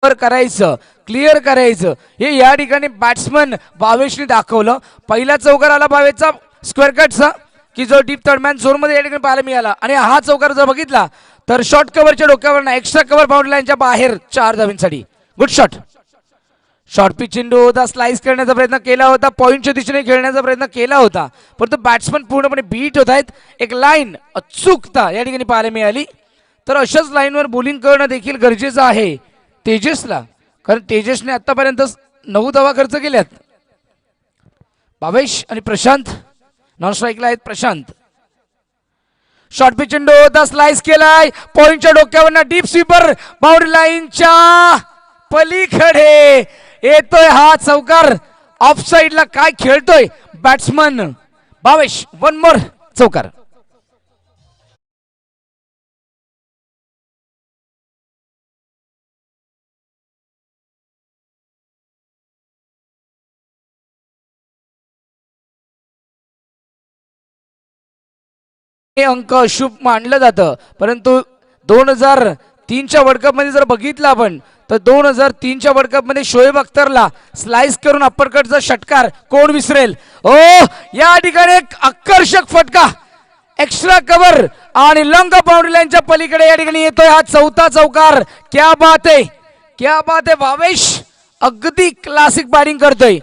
करायचं, क्लिअर करायचं हे या ठिकाणी बॅट्समन भावेशने दाखवलं. पहिला चौकार आला भावेशचा स्क्वेअर कटचा की जो डीप थर्डमॅन झोन मध्ये या ठिकाणी पाहायला मिळाला. आणि हा चौकार जर बघितला तर शॉर्ट कव्हरच्या डोक्यावर ना एक्स्ट्रा कव्हर बाउंड्री लाईनच्या बाहेर 4 धावांसाठी गुड शॉट. शॉर्ट पिच चेंडू होता, स्लाइस करण्याचा प्रयत्न केला होता, पॉईंटच्या दिशेने खेळण्याचा प्रयत्न केला होता, परंतु बॅट्समन पूर्णपणे बीट होत आहेत. एक लाईन अचूकता या ठिकाणी पाहायला मिळाली. तर अशाच लाईनवर बॉलिंग करणं देखील गरजेचं आहे तेजसला, कारण तेजसने आतापर्यंत 9 धावा खर्च केल्यात. भावेश आणि प्रशांत नॉन स्ट्राईकला आहेत. प्रशांत शॉर्ट पिच चेंडू होता, स्लाइस केलाय, पॉईंटच्या डोक्यावर डीप स्वीपर बाउंड्री लाईनच्या पलीकडे येतोय हा चौकार. ऑफ साइडला काय खेळतोय बॅट्समन भावेश. वन मोर चौकार. हे अंक अशुभ मानलं जातं, परंतु 2003च्या वर्ल्ड कप मध्ये जर बघितलं आपण तर 2003च्या वर्ल्ड कप मध्ये शोएब अख्तरला स्लाइस करून अप्परकटचा षटकार कोण विसरेल. ओ या ठिकाणी एक आकर्षक फटका, एक्स्ट्रा कव्हर आणि लॉंग बाउंड्री लाईनच्या पलीकडे या ठिकाणी येतोय हा चौथा चौकार. क्या बात आहे, क्या बात आहे. भावेश अगदी क्लासिक बॅटिंग करतोय.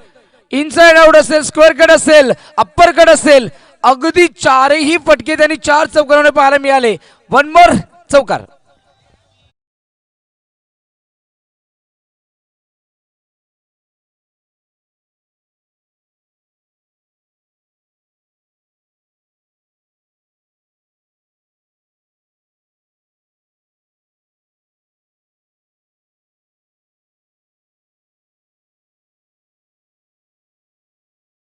इनसाइड आउट असेल, स्क्वेअर कट असेल, अप्पर कट असेल, अगदी 4ही फटके त्यांनी 4 चौकारांमध्ये पाहायला मिळाले. वन मोर चौकार.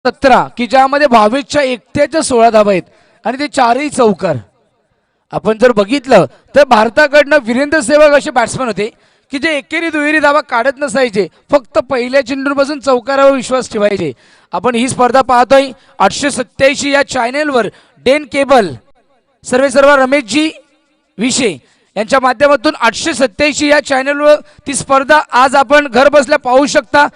सतरा की ज्यामध्ये भावेशच्या एकट्याच्या 16 धावा आहेत आणि ते 4ही चौकार. आपण जर बघितलं तर भारताकडनं वीरेंद्र सेहवाग असे बॅट्समन होते की जे एकेरी दुहेरी धावा काढत नसायचे, फक्त पहिल्या चेंडूपासून चौकारावर विश्वास ठेवायचे. आपण ही स्पर्धा पाहतोय 887 या चॅनेलवर डेन केबल सर्व रमेशजी विषय यांच्या माध्यमातून 887 या चॅनेलवर ती स्पर्धा आज आपण घर बसल्या पाहू शकता.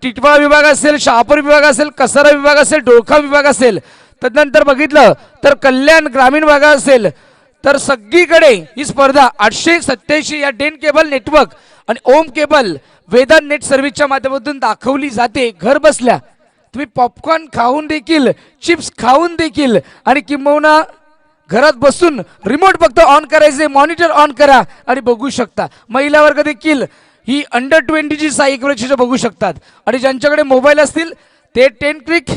टिटवाळा विभाग असेल, शहापूर विभाग असेल, कसारा विभाग असेल, डोळखा विभाग असेल, तदनंतर बघितलं तर कल्याण ग्रामीण भाग असेल, तर सगळीकडे ही स्पर्धा 887 या डेन केबल नेटवर्क आणि ओम केबल वेदांत नेट सर्व्हिसच्या माध्यमातून दाखवली जाते. घर बसल्या तुम्ही पॉपकॉर्न खाऊन देखील, चिप्स खाऊन देखील आणि किंबहुना घरात बसून रिमोट फक्त ऑन करायचे, मॉनिटर ऑन करा आणि बघू शकता. महिला वर्ग देखील ही अंडर 20ची साई क्रिकेट बघू शकतात. आणि ज्यांच्याकडे मोबाईल असतील ते 10 क्रिक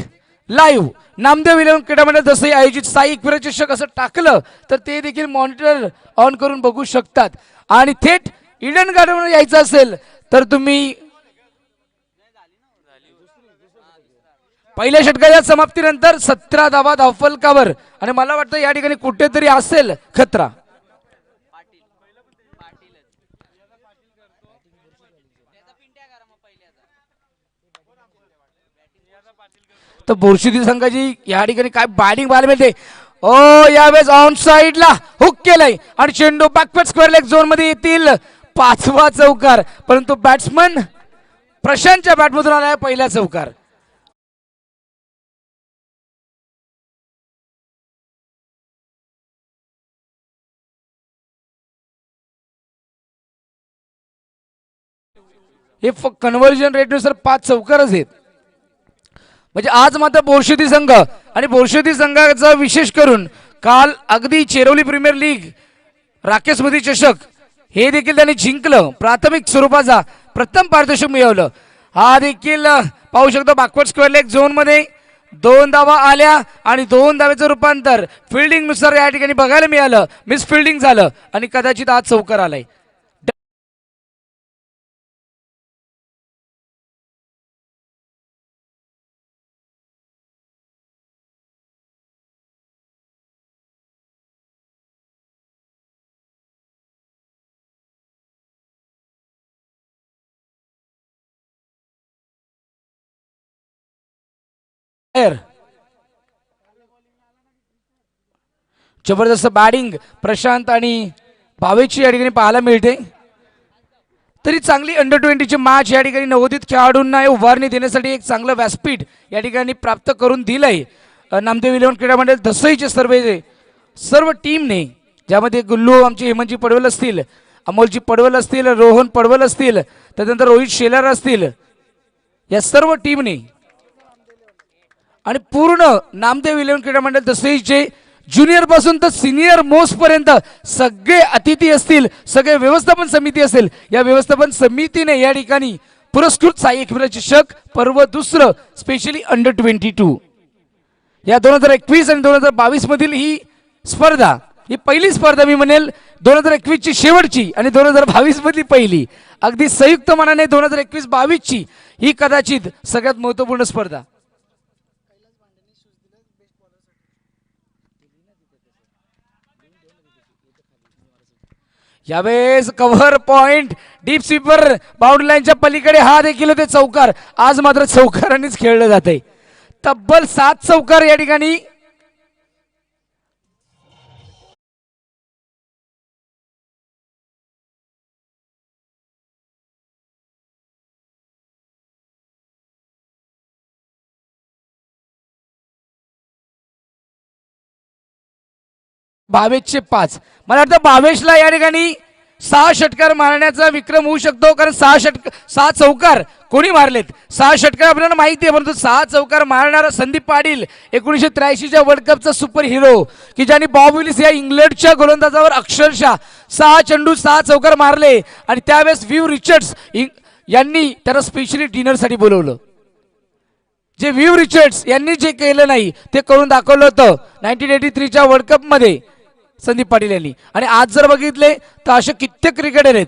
लाईव्ह नामदेव इलेव्हन क्रीडा मंडळ जसं आयोजित साई क्रीडा चषक असं टाकलं तर ते देखील मॉनिटर ऑन करून बघू शकतात. आणि थेट इडन गार्डनवर यायचं असेल तर तुम्ही पहिल्या षटकाच्या समाप्तीनंतर 17 धावा धावफलकावर. आणि मला वाटतं या ठिकाणी कुठेतरी असेल खतरा. तर बोरशिदी संघाची या ठिकाणी काय बॅटिंग पाहायला मिळते. ओ यावेळेस ऑन साइडला हुक केलंय आणि चेंडू बॅकवर्ड स्क्वेअर लेग झोन मध्ये येतील. 5वा चौकार, परंतु बॅट्समन प्रशांतच्या बॅटमधून आलाय पहिला चौकार. हे कन्व्हर्जन रेटनुसार 5 चौकारच आहेत. म्हणजे आज मात्र बोरशिदी संघ आणि बोरशिदी संघाचा विशेष करून काल अगदी चेरोली प्रीमियर लीग राकेश मोदी चषक हे देखील त्यांनी जिंकलं. प्राथमिक स्वरूपाचा प्रथम पारितोषिक मिळवलं. हा देखील पाहू शकतो बॅकवर्ड स्क्वेअर लेग झोन मध्ये 2 धावा आल्या आणि 2 धावेचं रूपांतर फिल्डिंग नुसार या ठिकाणी बघायला मिळालं. मिस फिल्डिंग झालं आणि कदाचित आज चौकार आलाय. जबरदस्त बॅटिंग प्रशांत आणि भावेशची या ठिकाणी पाहायला मिळते. तरी चांगली अंडर-20ची मॅच या ठिकाणी नवोदित खेळाडूंना उभारणी देण्यासाठी एक चांगलं व्यासपीठ या ठिकाणी प्राप्त करून दिलंय नामदेव इलेव्हन क्रीडा मंडळ दसईचे सर्व टीमने, ज्यामध्ये गुल्लू आमचे हेमंतजी पडवल असतील, अमोलजी पडवल असतील, रोहन पडवल असतील, त्यानंतर रोहित शेलार असतील, या सर्व टीमने आणि पूर्ण नामदेव इलेव्हन क्रीडा मंडळ दसईचे ज्युनियर पासून तर सिनियर मोस्ट पर्यंत सगळे अतिथी असतील, सगळे व्यवस्थापन समिती असेल, या व्यवस्थापन समितीने या ठिकाणी पुरस्कृत सहाय्यक चषक पर्व दुसरं स्पेशली अंडर-22 या 2021 आणि 2022 मधील ही स्पर्धा, ही पहिली स्पर्धा मी म्हणेल 2021 ची शेवटची आणि 2022 मधली पहिली, अगदी संयुक्त मनाने 2021-22 ची ही कदाचित सगळ्यात महत्त्वपूर्ण स्पर्धा. यावेळेस cover point deep sweeper boundary लाईनच्या पलीकडे हा देखील होते चौकार. आज मात्र चौकारांनीच खेळलं जाते. तब्बल 7 चौकार या ठिकाणी भावेशचे 5. मला वाटतं भावेशला या ठिकाणी 6 षटकार मारण्याचा विक्रम होऊ शकतो, कारण 6 चौकार कोणी मारलेत, 6 षटकार आपल्याला माहिती आहे, परंतु 6 चौकार मारणारा संदीप पाटील 1983च्या वर्ल्ड कपचा सुपर हिरो, की ज्यांनी बॉब विलिस या इंग्लंडच्या गोलंदाजावर अक्षरशः 6 चेंडू 6 चौकार मारले. आणि त्यावेळेस व्ह्यू रिचर्ड्स यांनी त्याला स्पेशली डिनरसाठी बोलवलं. जे व्ह्यू रिचर्ड्स यांनी जे केलं नाही ते करून दाखवलं होतं 1983च्या वर्ल्ड कप मध्ये संदीप पाटील यांनी. आणि आज जर बघितले तर असे कित्येक क्रिकेटर आहेत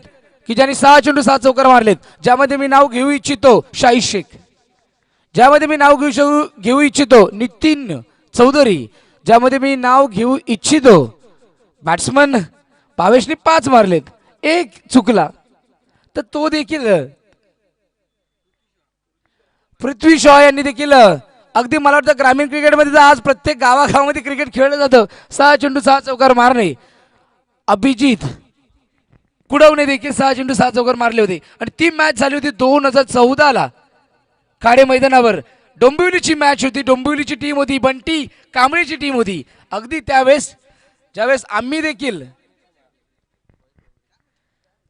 की ज्यांनी 6 चेंडू 6 चौकार मारलेत, ज्यामध्ये मी नाव घेऊ इच्छितो शाहीद शेख, ज्यामध्ये मी नाव घेऊ इच्छितो नितीन चौधरी, ज्यामध्ये मी नाव घेऊ इच्छितो बॅट्समन भावेशने 5 मारलेत, 1 चुकला तर तो देखील पृथ्वी शॉ यांनी देखील, अगदी मला वाटतं ग्रामीण क्रिकेटमध्ये आज प्रत्येक गावागावामध्ये क्रिकेट खेळलं जातं, 6 चेंडू 6 चौकार मारणे. अभिजित कुडवणे देखील 6 चेंडू 6 चौकार मारले होते. आणि ती मॅच झाली होती 2014ला खाडे मैदानावर. डोंबिवलीची मॅच होती, डोंबिवलीची टीम होती, बंटी कांबळेची टीम होती. अगदी त्यावेळेस ज्यावेळेस आम्ही देखील,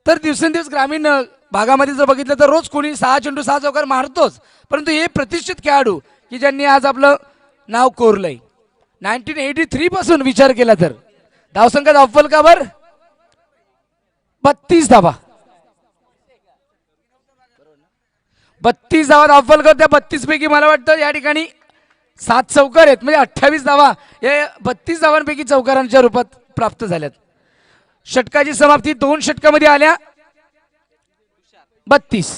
तर दिवसेंदिवस ग्रामीण भागामध्ये जर बघितलं तर रोज कोणी 6 चेंडू 6 चौकार मारतोच, परंतु हे प्रतिष्ठित खेळाडू की ज्यांनी आज आपलं नाव कोरलंय 1983 पासून विचार केला तर धावसंख्या अव्वल का बर 32 धावा, 32 धावा अव्वल कर. त्या 32 पैकी मला वाटतं या ठिकाणी 7 चौकार आहेत, म्हणजे 28 धावा या 32 धावांपैकी चौकारांच्या रूपात प्राप्त झाल्यात. षटकाची समाप्ती 2 षटकामध्ये आल्या 32,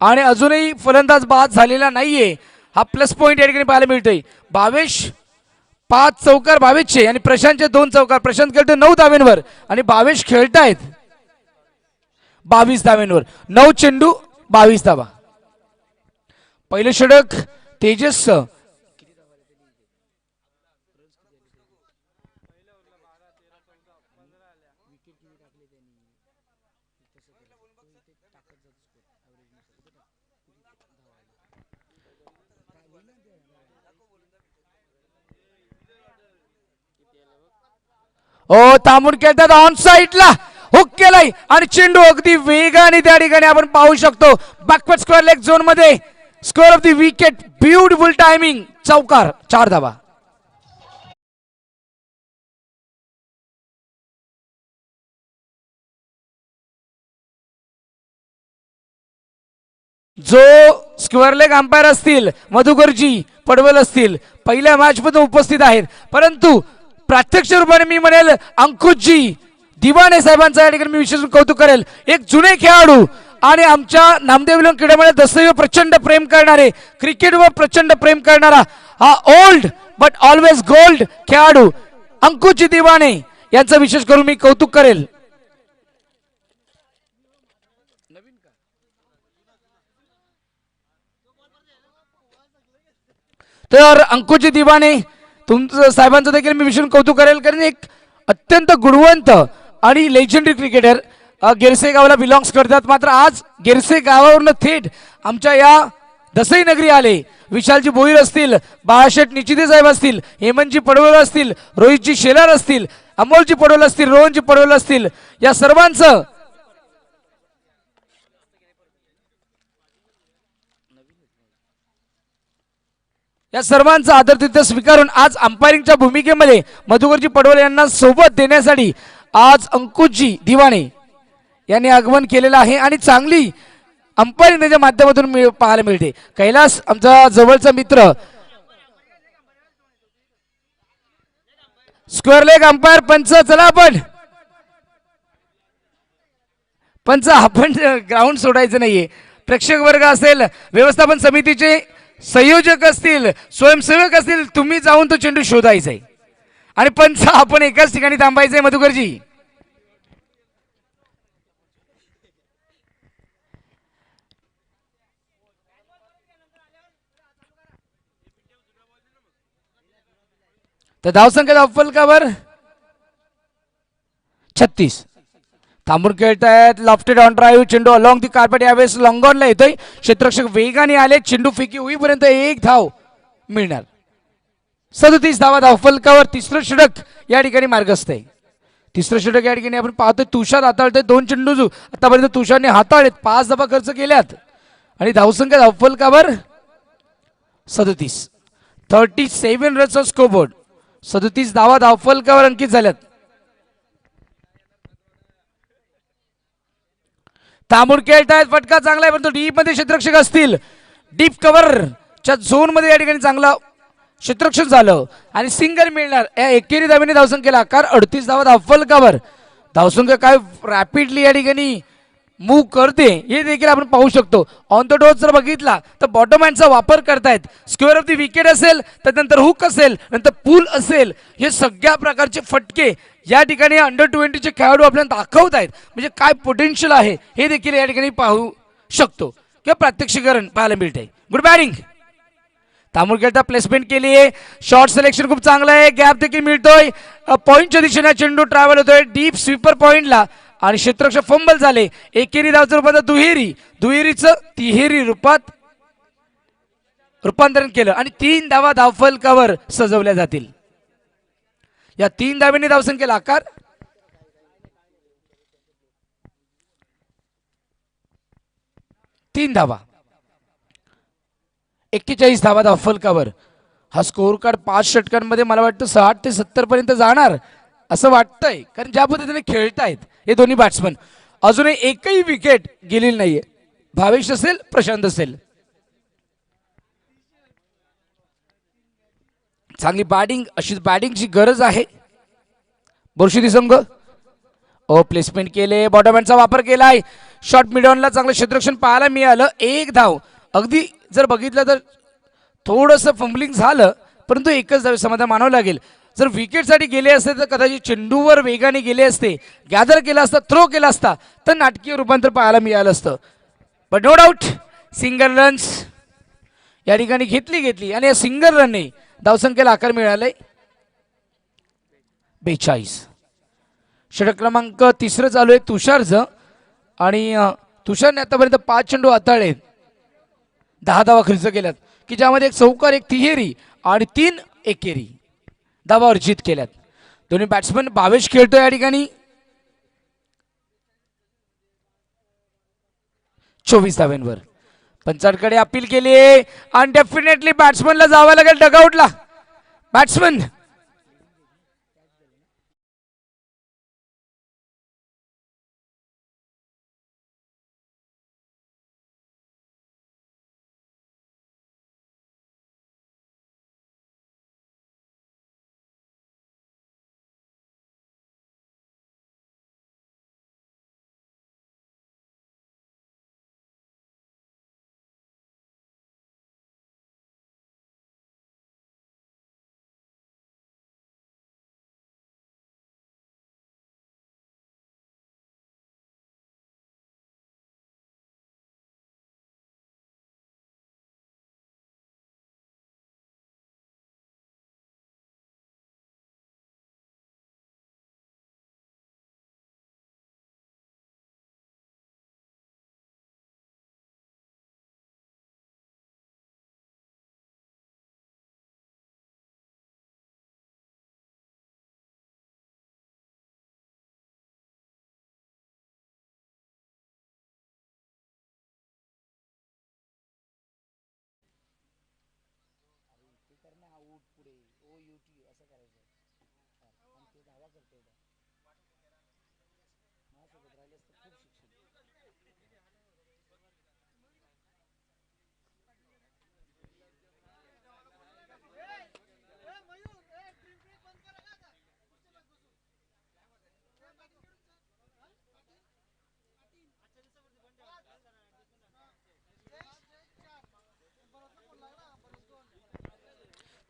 आणि अजूनही फलंदाज बाद झालेला नाहीये. हा प्लस पॉइंट या ठिकाणी पाहायला मिळतोय. भावेश 5 चौकार भावेशचे आणि प्रशांतचे 2 चौकार. प्रशांत खेळतोय 9 धाव्यांवर आणि भावेश खेळतायत 22 धाव्यांवर. 9 चेंडू 22 धावा. पहिलं षटक तेजस थांबून खेळतात, ऑन साइडला हुक केलाय आणि चेंडू अगदी वेगाने त्या ठिकाणी आपण पाहू शकतो बॅकवर्ड स्क्वेअर लेग झोन मध्ये. Score of the wicket, beautiful timing, चौकार, 4 धावा. जो स्क्वेअर लेग अंपायर असतील मधुकरजी पडवल असतील, पहिल्या मॅच मध्ये उपस्थित आहेत, परंतु प्रत्यक्ष रूपाने मी म्हणेल अंकुशजी दिवाणे साहेबांचा या ठिकाणी मी विशेष कौतुक करेल. एक जुने खेळाडू आणि आमच्या नामदेव इलेव्हन क्रीडामध्ये दसईवर प्रचंड प्रेम करणारे, क्रिकेटवर प्रचंड प्रेम करणारा हा ओल्ड बट ऑलवेज गोल्ड खेळाडू अंकुशजी दिवाणे यांचं विशेष करून मी कौतुक करेल. तर अंकुशजी दिवाणे तुमचं साहेबांचं देखील मी विशेष कौतुक करेल, कारण एक अत्यंत गुणवंत आणि लेजेंडरी क्रिकेटर गिरसे गावाला बिलॉंग्स करतात, मात्र आज गिरसे गावावरून थेट आमच्या या दसई नगरी आले. विशालजी भोईर असतील, बाळाशेठ निचिते साहेब असतील, हेमंतजी पडवळ असतील, रोहितजी शेलार असतील, अमोलजी पडवळ असतील, रोहनजी पडवळ असतील, या सर्वांचं आदरातिथ्य स्वीकारून आज अंपायरिंगच्या भूमिकेमध्ये मधुकरजी पडवळ यांना सोबत देण्यासाठी आज अंकुशजी दिवाणे यांनी आगमन केलेलं आहे आणि चांगली अंपायरिंग त्याच्या माध्यमातून पाहायला मिळते. कैलास आमचा जवळचा मित्र, स्क्वेअर लेग अंपायर पंच. चला आपण ग्राउंड सोडायचं नाहीये. प्रेक्षक वर्ग असेल, व्यवस्थापन समितीचे संयोजक असतील, स्वयंसेवक असतील, तुम्ही जाऊन तो चेंडू शोधायचा आहे आणि पंच आपण एकाच ठिकाणी थांबायचंय. मधुकरजी तर धावसंख्या अफलकावर 36. थांबून खेळतायत. लॉफ्टेड ऑन ड्राईव्ह चेंडू अलॉंग दी कार्पेट, यावेळेस लॉंगॉनला येतोय. क्षेत्ररक्षक वेगाने आले, चेंडू फेकी होईपर्यंत एक धाव मिळणार. 37 धावा धावफलकावर. तिसरं षटक या ठिकाणी मार्गस्थ आहे. तिसरं षटक या ठिकाणी आपण पाहतोय तुषार हाताळतोय. 2 चेंडू आतापर्यंत तुषारने हाताळलेत, 5 धावा खर्च केल्यात आणि धावसंख्या धावफलकावर 37. 37 रनचा स्कोरबोर्ड. 37 धावा धावफलकावर अंकित झाल्यात. थांबून खेळतायत. फटका चांगला आहे, परंतु डीप मध्ये क्षेत्ररक्षक असतील. डीप कव्हरच्या झोन मध्ये या ठिकाणी चांगला क्षेत्ररक्षण झालं आणि सिंगल मिळणार. या एकेरी धावेने धावसंख्येला आकार. 38 धावा धावफलकावर. धावसंख्या काय रॅपिडली या ठिकाणी मूव्ह करते हे देखील आपण पाहू शकतो. ऑन द डोस जर बघितला तर बॉटम हँडचा वापर करतायत. स्क्वेअर ऑफ द विकेट असेल, त्यानंतर हुक असेल, नंतर पूल असेल, हे सगळ्या प्रकारचे फटके या ठिकाणी अंडर 20चे खेळाडू आपल्याला दाखवत आहेत. म्हणजे काय पोटेन्शियल आहे हे देखील या ठिकाणी पाहू शकतो किंवा प्रात्यक्षिकरण पाहायला मिळते. Good batting. थांबून खेळता प्लेसमेंट केली आहे. शॉर्ट सिलेक्शन खूप चांगलं आहे. गॅप देखील मिळतोय. पॉईंटच्या दिशेने चेंडू ट्रॅव्हल होतोय डीप स्वीपर पॉईंटला आणि क्षेत्ररक्षक फंबल झाले. एकेरी धावचं रूपांतर दुहेरीचं तिहेरी रूपात रूपांतरण केलं आणि 3 धावा धावफलकावर सजवल्या जातील. या 3 धावेने धावसंख्येला आकार. तीन धावा. 41 धावा धावफलकावर. हा स्कोर कार्ड 5 षटकांमध्ये मला वाटतं 60 ते 70 पर्यंत जाणार असं वाटतंय, कारण ज्या पद्धतीने खेळतायत हे दोन्ही बॅट्समन. अजूनही एकही विकेट गेलेली नाहीये. भावेश असेल, प्रशांत असेल. चांगली बॅटिंग, अशीच बॅटिंगची गरज आहे. बोरशिदी संघ प्लेसमेंट केले. बॉटमहँडचा वापर केलाय. शॉर्ट मिडऑनला चांगलं क्षेत्ररक्षण पाहायला मिळालं. एक धाव. अगदी जर बघितलं तर थोडंसं फंबलिंग झालं, परंतु एकच धाव समाधान मानावं लागेल. जर विकेटसाठी गेले असते तर कदाचित चेंडूवर वेगाने गेले असते, गॅदर केला असता, थ्रो केला असता तर नाटकीय रूपांतर पाहायला मिळालं असतं. But no doubt single runs या ठिकाणी घेतली आणि या सिंगल रनने धावसंख्येला आकार मिळालाय 42. षटक क्रमांक 3 चालू आहे तुषारचं आणि तुषारने आतापर्यंत 5 चेंडू हाताळले, 10 धावा खर्च केल्यात, की ज्यामध्ये एक चौकार, एक तिहेरी आणि 3 एकेरी धावा अर्जित केल्यात. दोन्ही बॅट्समन भावेश खेळतोय या ठिकाणी. 24 धाव्यांवर. पंचांकडे अपील केली आहे आणि डेफिनेटली बॅट्समनला जावं लागेल डगआउटला. बॅट्समन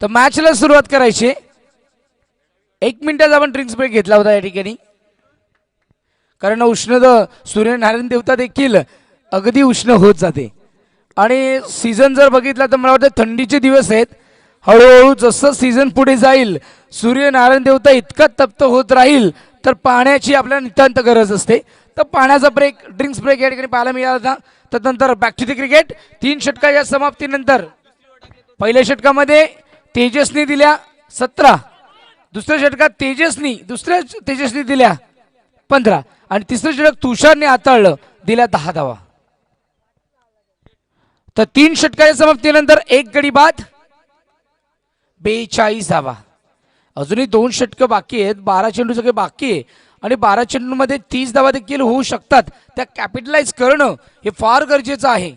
तर मॅचला सुरुवात करायची. 1 मिनिटाचा आपण ड्रिंक्स ब्रेक घेतला होता या ठिकाणी, कारण उष्णता सूर्यनारायण देवता देखील अगदी उष्ण होत जाते आणि सीझन जर बघितला तर मला वाटतं थंडीचे दिवस आहेत. हळूहळू जसं सीझन पुढे जाईल सूर्यनारायण देवता इतका तप्त होत राहील तर पाण्याची आपल्याला नितांत गरज असते. तर पाण्याचा ब्रेक, ड्रिंक्स ब्रेक या ठिकाणी पाहायला मिळाला होता. त्यानंतर बॅक टू द क्रिकेट. 3 षटकाच्या समाप्तीनंतर पहिल्या षटकामध्ये तेजसनी दिल्या 17, दुसऱ्या षटकात तेजसनी दिल्या 15 आणि तिसरं षटक तुषारने हाताळलं, दिल्या 10 धावा. तर 3 षटकाच्या समाप्तीनंतर 1 गडी बाद, 42 धावा. अजूनही 2 षटकं बाकी आहेत, 12 चेंडू सगळे बाकी आहे आणि 12 चेंडूमध्ये 30 धावा देखील होऊ शकतात. त्या कॅपिटलाइज करणं हे फार गरजेचं आहे.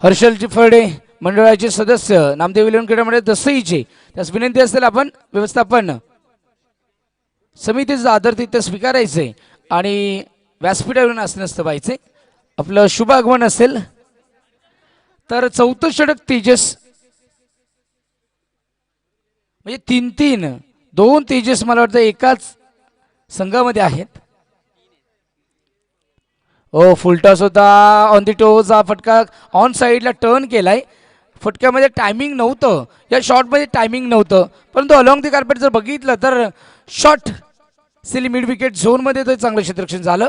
हर्षलजी फर्डे मंडळाचे सदस्य, नामदेव इलेव्हन क्रीडा मंडळ दसईचे, त्यास विनंती असेल आपण व्यवस्थापन समितीचं आदरातिथ्य स्वीकारायचे आणि व्यासपीठावरून आसनस्थ व्हायचे. आपलं शुभ आगमन असेल तर 4थं षटक तेजस, म्हणजे 3-3 2 तेजस मला वाटतं एकाच संघामध्ये आहेत. ओ फुलटॉस होता ऑन दी टोज. हा फटका ऑन साईडला टर्न केलाय. फटक्यामध्ये टायमिंग नव्हतं, या शॉटमध्ये टायमिंग नव्हतं, परंतु अलॉंग दी कार्पेट जर बघितलं तर शॉट सिली मिड विकेट झोनमध्ये तो चांगलं क्षेत्ररक्षण झालं.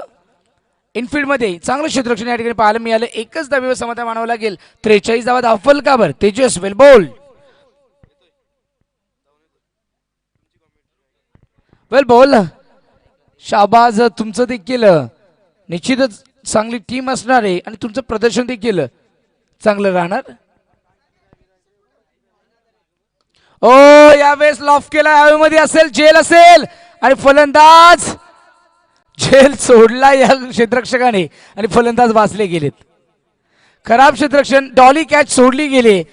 इनफिल्डमध्ये चांगलं क्षेत्ररक्षण या ठिकाणी पाहायला मिळालं. एकच धावेवर समाधान मानावं लागेल. 43 धावा धावफल काबर तेजस वेल बोल्ड. वेल बॉल, शाबाज. तुमचं देखील निश्चितच चांगली टीम असणार आहे आणि तुमचं प्रदर्शन देखील चांगलं राहणार. ओ यावेळेस लॉफ केला, हवेमध्ये असेल, जेल असेल आणि फलंदाज झेल सोडला या क्षेत्ररक्षकाने आणि फलंदाज वाचले गेलेत. खराब क्षेत्ररक्षण, डॉली कॅच सोडली गेली.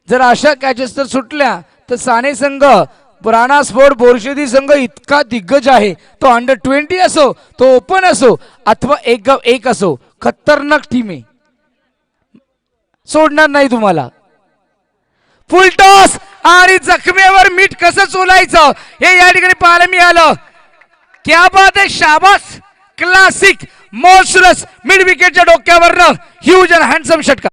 जर अशा कॅचेस जर सुटल्या तर साने संघ, पुराणा स्पोर्ट बोरशेदी संघ इतका दिग्गज आहे. तो अंडर-20 असो, तो ओपन असो अथवा 1 असो, खतरनाक टीम आहे, सोडणार नाही तुम्हाला. फुल टॉस आणि जखमेवर मीठ कसं चोलायचं हे या ठिकाणी पाहायला मिळालं. क्या बात आहे, शाबास. क्लासिक मॉन्स्टरस मिड विकेटच्या डोक्यावरनं ह्यूज अँड हँडसम षटका.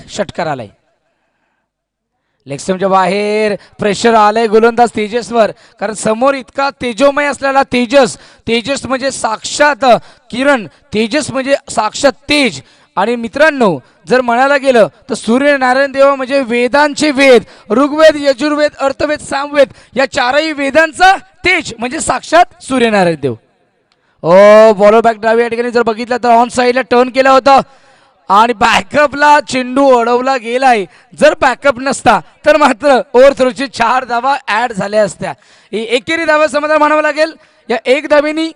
षटकार आलाय. लेगस्टमच्या बाहेर प्रेशर आलंय गोलंदाज तेजसवर, कारण समोर इतका तेजोमय असलेला तेजस म्हणजे साक्षात किरण, तेजस म्हणजे साक्षात तेज. आणि मित्रांनो जर म्हणायला गेलं तर सूर्यनारायण देव म्हणजे वेदांचे वेद, ऋग्वेद, यजुर्वेद, अर्थवेद, सामवेद या 4ही वेदांचा तेज म्हणजे साक्षात सूर्यनारायण देव. ओ बॉलर बॅक डावी या ठिकाणी जर बघितलं तर ऑन साईडला टर्न केला होता आणि बॅकअपला चेंडू अडवला गेलाय. जर बॅकअप नसता तर मात्र ओव्हर थ्रोचे 4 धावा ऍड झाल्या असत्या. एकेरी धावा समाधान म्हणावं लागेल. या 1 धावेनी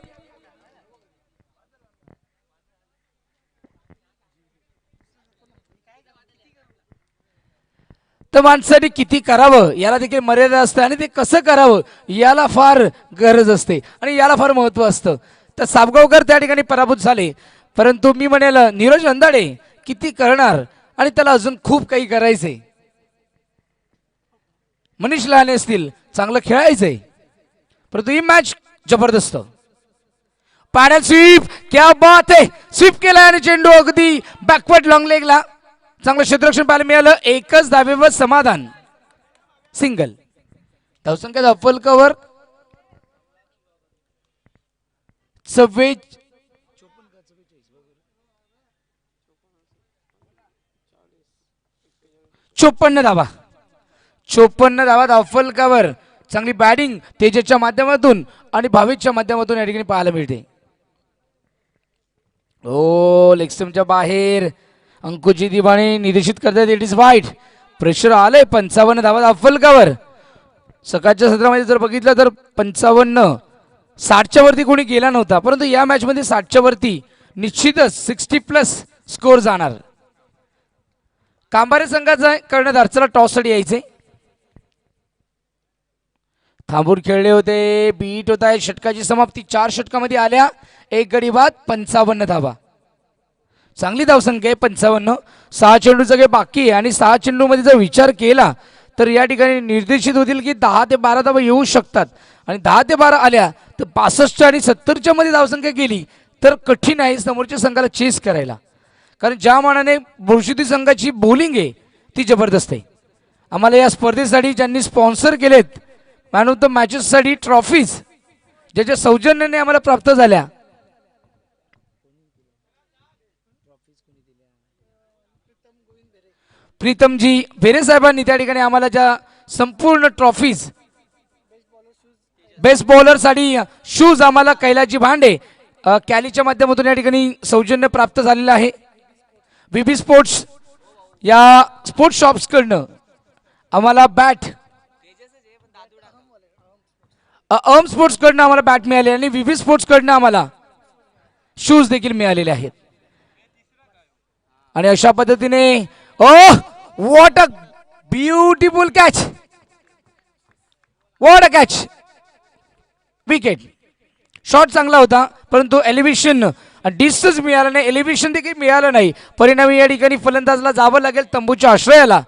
तर माणसाने किती करावं याला देखील मर्यादा असते आणि ते कसं करावं याला फार गरज असते आणि याला फार महत्व असतं. तर साबगावकर त्या ठिकाणी पराभूत झाले, परंतु मी म्हणेल नीरज अंधाडे किती करणार आणि त्याला अजून खूप काही करायचंय. मनीष लहाने असतील, चांगलं खेळायचंय, परंतु ही मॅच जबरदस्त. पॅडल स्वीप, क्या बात आहे. स्वीप केला आणि चेंडू अगदी बॅकवर्ड लॉंग लेगला. चांगलं क्षेत्ररक्षण पाहायला मिळालं. एकच धावेवर समाधान, सिंगल. धावसंख्या धावफल कव्हर 54 धावा. 54 धावा धावफल कव्हर. चांगली बॅटिंग तेजसच्या माध्यमातून आणि भावेशच्या माध्यमातून या ठिकाणी पाहायला मिळते. ओ लेगस्टमच्या बाहेर अंकुजी दिवाणे निर्देशित करतात. इट इज वाईट. प्रेशर आलंय. 55 धावा फलकावर. सकाळच्या सत्रामध्ये जर बघितलं तर 55 60च्या वरती कोणी गेला नव्हता, परंतु या मॅच मध्ये 60च्या वरती निश्चितच 60+ स्कोर जाणार. कांबारे संघाचा कर्णधार चला टॉस साठी यायचे. थांबून खेळले होते. बीट होत आहे. षटकाची समाप्ती 4 षटकामध्ये आल्या. 1 गडी बाद. 55 धावा. चांगली धावसंख्या आहे 55. 6 चेंडूचा काही बाकी आहे आणि 6 चेंडूमध्ये जर विचार केला तर या ठिकाणी निर्देशित होतील की 10 ते 12 धावा येऊ शकतात आणि 10 ते 12 आल्या तर 65 आणि 70च्या मध्ये धावसंख्या गेली तर कठीण आहे समोरच्या संघाला चेस करायला. कारण ज्या मानाने बोर्शीदी संघाची बॉलिंग आहे ती जबरदस्त आहे. आम्हाला या स्पर्धेसाठी ज्यांनी स्पॉन्सर केलेत मॅन ऑफ द मॅचेससाठी ट्रॉफीज ज्याच्या सौजन्याने आम्हाला प्राप्त झाल्या, प्रीतमजी भेरे साहेबांनी त्या ठिकाणी आम्हाला ज्या संपूर्ण ट्रॉफीज, बेस्ट बॉलर साठी शूज आम्हाला कैलाजी भांडे कॅलीच्या माध्यमातून या ठिकाणी सौजन्य प्राप्त झालेलं आहे. बीबी स्पोर्ट्स या स्पोर्ट्स शॉप्स कडनं आम्हाला बॅट, अम स्पोर्ट्स कडनं आम्हाला बॅट मिळाली आणि बीबी स्पोर्ट्स कडनं आम्हाला शूज देखील मिळालेले आहेत. आणि अशा पद्धतीने what a beautiful catch, what a catch. Wicket. Shot चांगला होता परंतु एलिव्हेशन डिस्टन्स मिळालं नाही, एलिव्हेशन देखील मिळालं नाही. परिणामी या ठिकाणी फलंदाजला जावं लागेल तंबूच्या आश्रयाला.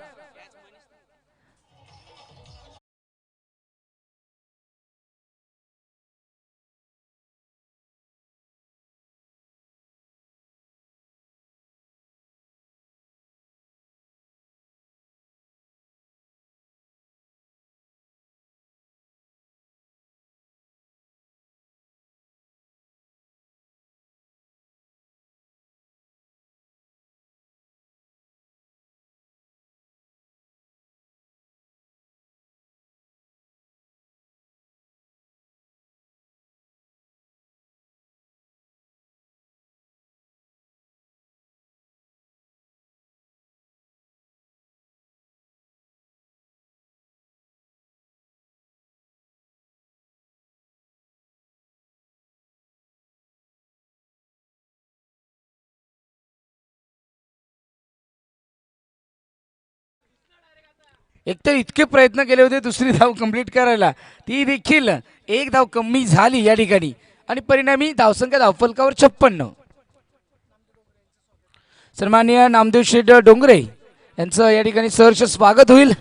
एकतर इतके प्रयत्न केले होते दुसरी धाव कंप्लीट करायला, ती देखील 1 धाव कमी झाली या ठिकाणी आणि परिणामी धावसंख्या धावफलकावर 56. सन्माननीय नामदेव शेठ डोंगरे यांचं या ठिकाणी सहर्ष स्वागत होईल.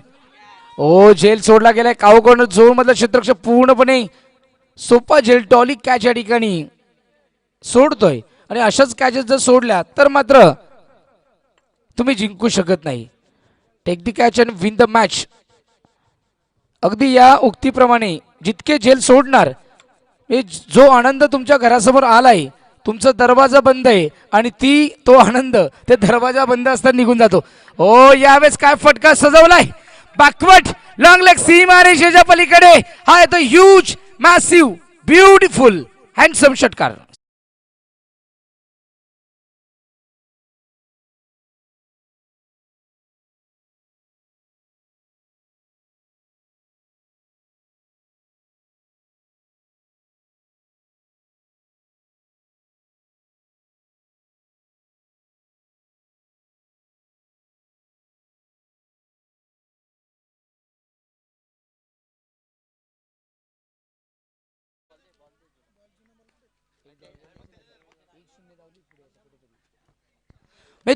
झेल सोडला गेलाय. काऊ कॉर्नर झोन मधला क्षेत्ररक्षक पूर्णपणे सोपा झेल टॉली कॅच या ठिकाणी सोडतोय आणि अशाच कॅचेस जर सोडल्या तर मात्र तुम्ही जिंकू शकत नाही. Take the catch and win the match. अगदी या उक्तीप्रमाणे जितके झेल सोडणार, जो आनंद तुमच्या घरासमोर आलाय, तुमचा दरवाजा बंद आहे आणि तो आनंद ते दरवाजा बंद असताना निघून जातो. यावेळेस काय फटका सजवलाय. बॅकवर्ड लॉंग लेग सीमा रेषेच्या पलीकडे हा येतो ह्यूज मॅसिव्ह ब्युटिफुल हँडसम षटकार.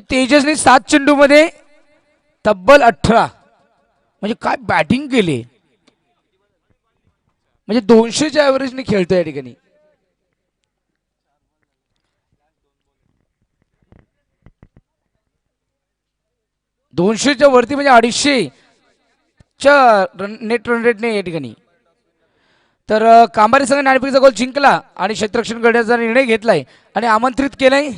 तेजसने 7 चेंडू मध्ये तब्बल 18 म्हणजे काय बॅटिंग केली. म्हणजे 200च्या ऍव्हरेजने खेळतोय या ठिकाणी. दोनशेच्या वरती म्हणजे 250च्या नेट रन रेटने या ठिकाणी. तर कांबारी संघ नाणेफेकीचा गोल जिंकला आणि क्षेत्ररक्षण करण्याचा निर्णय घेतलाय आणि आमंत्रित केलाय.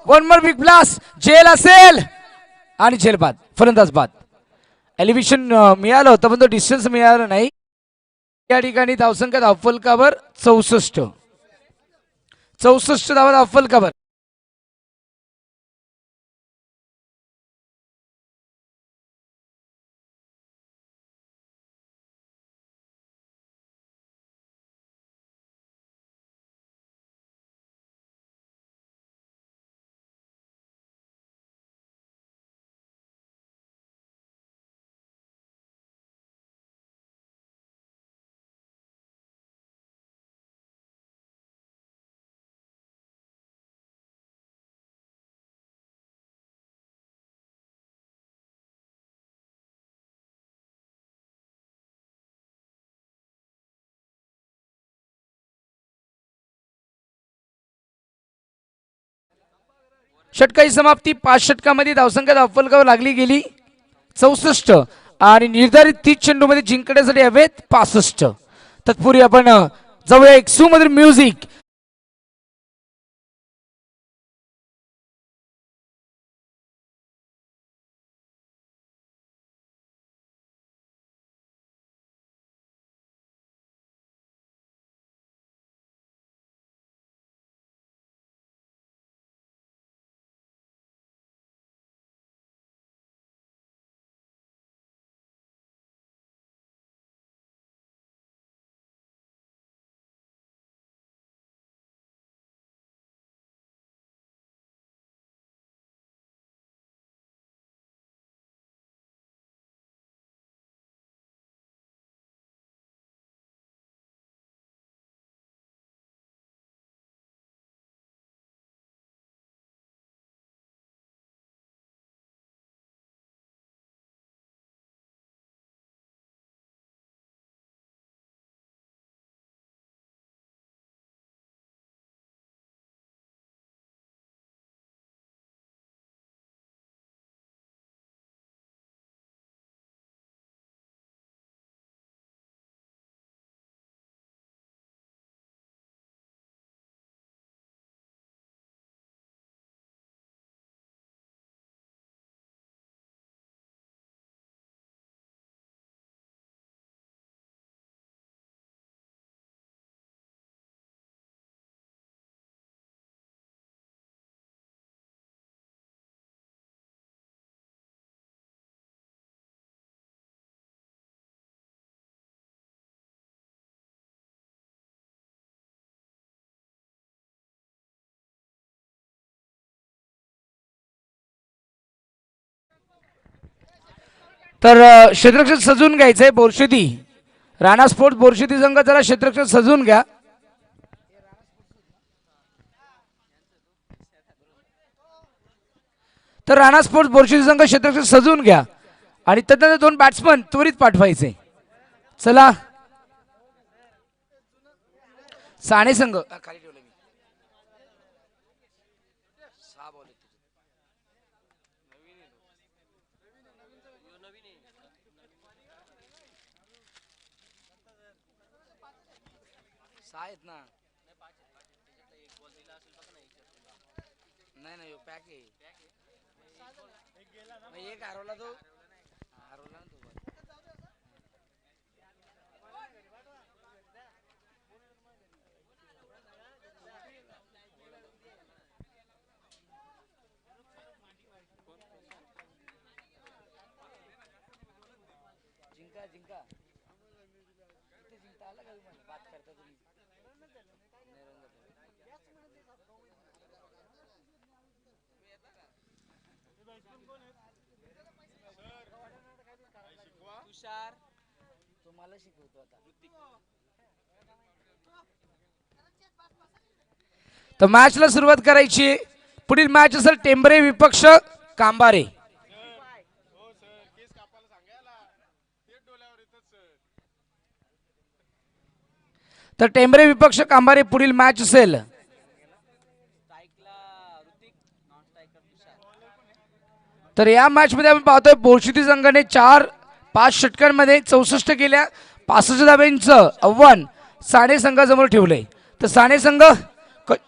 One more big blast. झेल असेल आणि झेल बाद, फलंदाज बाद. एलिव्हेशन मिळालं होतं पण तो डिस्टन्स मिळालं नाही. या ठिकाणी धावसंख्या धावफलकावर 64. 64 धावा अव्वल कव्हर. षटकाची समाप्ती. 5 षटकामध्ये धावसंख्या अव्वल कव्हर लागली गेली 64 आणि निर्धारित 30 चेंडूमध्ये जिंकण्यासाठी हवेत 65. तत्पूर्वी आपण जाऊया एक सुमधुर म्युझिक. तर क्षेत्ररक्षण सजून घ्यायचंय बोरशेती. राणा स्पोर्ट्स बोरशेती संघ जरा क्षेत्ररक्षण सजून घ्या. तर राणा स्पोर्ट्स बोरशेती संघ क्षेत्ररक्षण सजून घ्या आणि त्यानंतर 2 बॅट्समन त्वरित पाठवायचे. चला साने संघ खाली ठेवलं मी. 6 बॉल आहेत. 6 आहेत ना. नाही नाही पॅक आहे. एक हरवला तो. हरवला ना तो. जिंका जिंका किती जिंकता आला का तुम्हाला? बात करता तुम्ही. तुषार तुम्हाला शिकवतो आता. तर मॅचला सुरुवात करायची. पुढील मॅच असेल टेंबरे विपक्ष कांबारे. तर टेंबरे विपक्ष कांबारे पुढील मॅच असेल. तर या मॅच मध्ये आपण पाहतोय बोरशेती संघाने 5 षटकांमध्ये 64 केल्या. 65 धाब्यांचं आव्हान साने संघासमोर ठेवलंय. तर साने संघ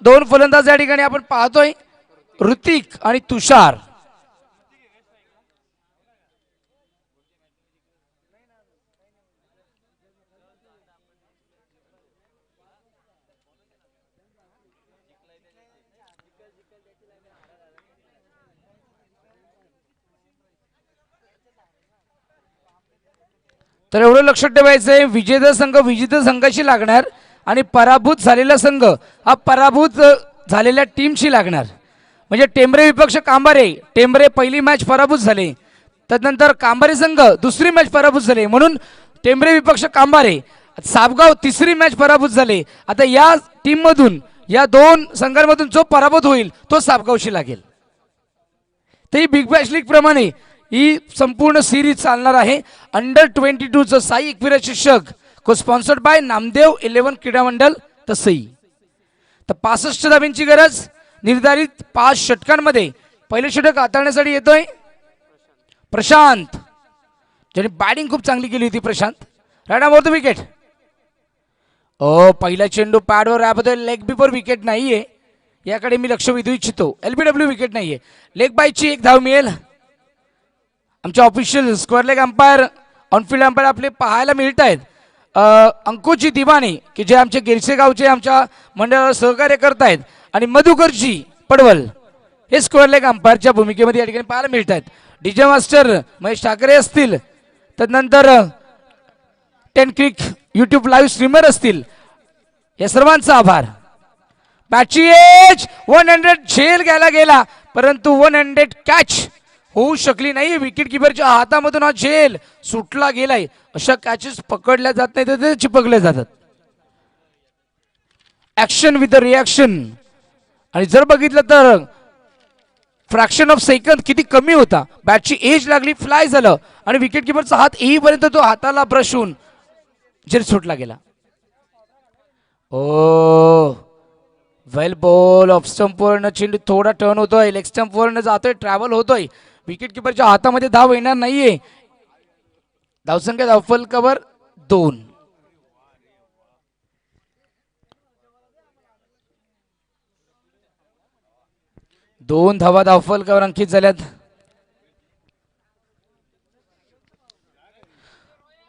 2 फलंदाज या ठिकाणी आपण पाहतोय ऋतिक आणि तुषार. तर एवढं लक्षात ठेवायचं आहे, विजेता संघ विजेता संघाशी लागणार आणि पराभूत झालेला संघ हा पराभूत झालेल्या टीमशी लागणार. म्हणजे टेंबरे विपक्ष कांबारे, टेंबरे पहिली मॅच पराभूत झाले, त्यानंतर कांबारे संघ दुसरी मॅच पराभूत झाले, म्हणून टेंबरे विपक्ष कांबारे. सापगाव तिसरी मॅच पराभूत झाले. आता या टीम मधून या दोन संघांमधून जो पराभूत होईल तो सापगावशी लागेल. तर ही बिग बॅश लीग प्रमाणे ही संपूर्ण सिरीज चालणार आहे. अंडर 22 साई एकविरा शिक्षक को स्पॉन्सर्ड बाय नामदेव 11 क्रीडा मंडळ तसई. तर 65 धाब्यांची गरज, निर्धारित 5 षटकांमध्ये पहिले षटक हाताळण्यासाठी येतोय प्रशांत, ज्याने बॅटिंग खूप चांगली केली होती. Prashant Rana more wicket. पहिला चेंडू पॅडवर याबद्दल लेग बिफोर विकेट नाहीये, याकडे मी लक्ष वेधू इच्छितो. एलबीडब्ल्यू विकेट नाहीये, लेग बायची 1 धाव मिळेल. आमच्या official square leg umpire on-field umpire आपले पाहायला मिळत आहेत. अंकुजी दिवाने की जे आमचे गिरसे गावचे आमच्या मंडळाला सहकार्य करतायत, आणि मधुकरजी पडवल हे स्क्वेअर लेग अंपायरच्या भूमिकेमध्ये या ठिकाणी पाहायला मिळत आहेत. डीजे मास्टर महेश ठाकरे असतील, त्यानंतर 10 क्रिक यूट्यूब लाईव्ह स्ट्रीमर असतील, या सर्वांचा आभार. बॅटची एज 100 झेल घ्यायला गेला, परंतु 100 कॅच होऊ शकली नाही. विकेट किपरच्या हातामधून हा झेल सुटला गेलाय. अशा कॅचेस पकडल्या जात नाही तर ते चिपकल्या जातात. Action with the reaction. आणि जर बघितलं तर फ्रॅक्शन ऑफ सेकंद किती कमी होता. बॅटची एज लागली, फ्लाय झालं, आणि विकेट किपरचा हात येईपर्यंत तो हाताला ब्रश होऊन झेल सुटला गेला. ओ वेल बॉल. ऑफ स्टंप वरनं चेंडू थोडा टर्न होतोय, लेग स्टंप वरनं जातोय, ट्रॅव्हल होतोय. विकेट किपरच्या हातामध्ये धाव येणार नाहीये. धावसंख्या धावफलकावर 2. दोन धावा धावफलकावर अंकित झाल्यात.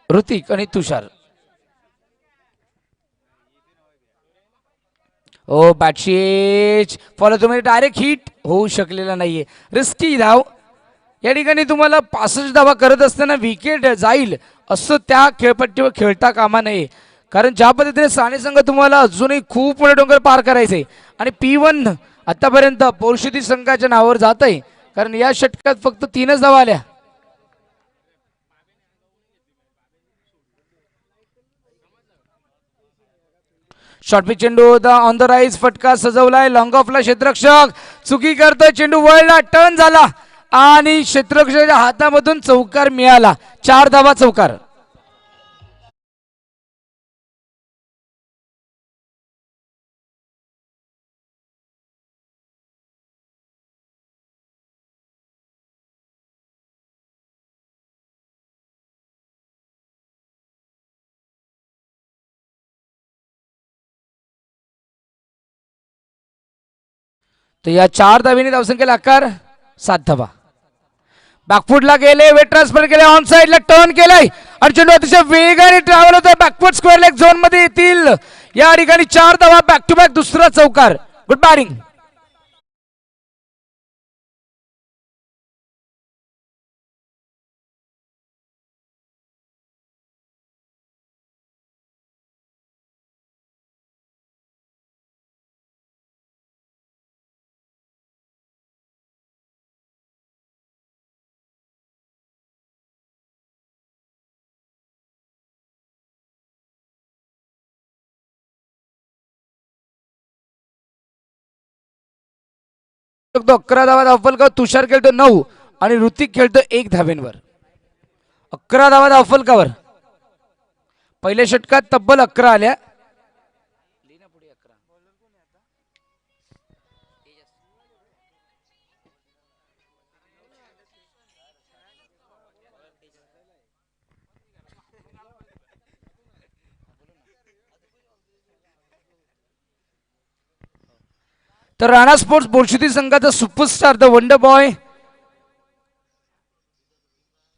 ऋतिक आणि तुषार. बॅटशेच फॉलो तुम्ही डायरेक्ट हिट होऊ शकलेला नाहीये. रिस्की धाव. या ठिकाणी तुम्हाला 65 धावा करत असताना विकेट जाईल असं त्या खेळपट्टीवर खेळता कामा नये. कारण ज्या पद्धतीने साने संघ तुम्हाला अजूनही खूप मोठे डोंगर पार करायचे, आणि P1 आतापर्यंत पोर्शुदी संघाच्या नावावर जात आहे, कारण या षटकात फक्त 3च धावा आल्या. शॉर्टपिच चेंडू ऑन द राईज, फटका सजवलाय, लॉंग ऑफला क्षेत्ररक्षक चुकी करतोय, चेंडू वळला, टर्न झाला आणि क्षेत्ररक्षकाच्या हातामधून चौकार मिळाला. 4 धावा चौकार. तर या 4 धावेने धावसंख्येला आकार 7 धावा. बॅकफुटला गेले, वेट ट्रान्सफर केले, ऑन साइडला टर्न केलाय, आणि चेंडू अतिशय वेगाने ट्रॅव्हल होतोय. बॅकफुट स्क्वेअर लेग झोन मध्ये येतील. या ठिकाणी 4 धावा, बॅक टू बॅक दुसरा चौकार. Good batting. तो 11 धावा धावफलकावर, तुषार खेळतो 9 आणि ऋतिक खेळतो 1 धावेंवर. 11 धावा धावफलकावर. पहिल्या षटकात तब्बल 11 आल्या. तर राणा स्पोर्ट्स बोरशुदी संघाचा superstar the wonder boy